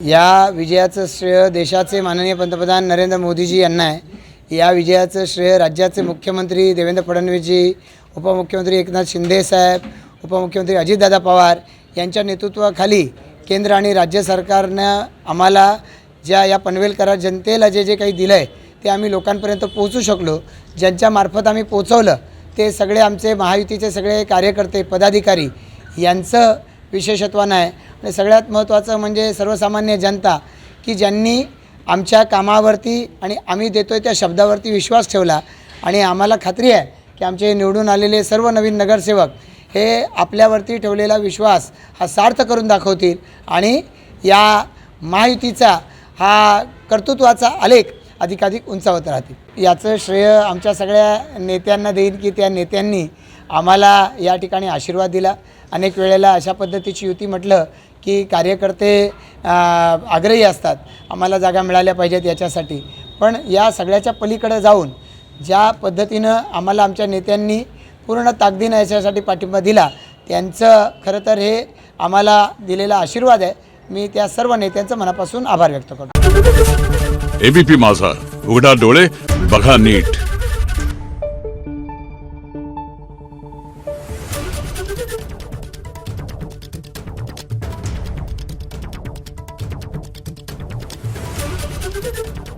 या विजयाचं श्रेय देशाचे माननीय पंतप्रधान नरेंद्र मोदीजी यांना आहे। या विजयाचं श्रेय राज्याचे मुख्यमंत्री देवेंद्र फडणवीसजी, उपमुख्यमंत्री एकनाथ शिंदे साहेब, उपमुख्यमंत्री अजितदादा पवार यांच्या नेतृत्वाखाली केंद्र आणि राज्य सरकारनं आम्हाला या पनवेल करार जनतेला जे काही दिलं आहे ते आम्ही लोकांपर्यंत पोहोचू शकलो। ज्यांच्या मार्फत आम्ही पोहोचवलं ते सगळे आमचे महायुतीचे सगळे कार्यकर्ते पदाधिकारी यांचं विशेषत्व आहे। आणि सगळ्यात महत्त्वाचं म्हणजे सर्वसामान्य जनता की ज्यांनी आमच्या कामावरती आणि आम्ही देतोय त्या शब्दावरती विश्वास ठेवला आणि आम्हाला खात्री आहे की आमचे निवडून आलेले सर्व नवीन नगरसेवक हे आपल्यावरती ठेवलेला विश्वास हा सार्थ करून दाखवतील आणि या महायुतीचा हा कर्तृत्वाचा आलेख अधिकाधिक उंचावत राहतील। याचं श्रेय आमच्या सगळ्या नेत्यांना देईन की त्या नेत्यांनी आम्हाला या ठिकाणी आशीर्वाद दिला। अनेक वेळेला अशा पद्धतीची युती म्हटलं की कार्यकर्ते आग्रही असतात आम्हाला जागा मिळाल्या पाहिजेत याच्यासाठी, पण या सगळ्याच्या पलीकडे जाऊन ज्या पद्धतीनं आम्हाला आमच्या नेत्यांनी पूर्ण ताकदीनं याच्यासाठी पाठिंबा दिला त्यांचं खरं तर हे आम्हाला दिलेला आशीर्वाद आहे। मी त्या सर्व नेत्यांचं मनापासून आभार व्यक्त करतो। एबीपी माझा, उघडा डोळे बघा नीट। Thank you.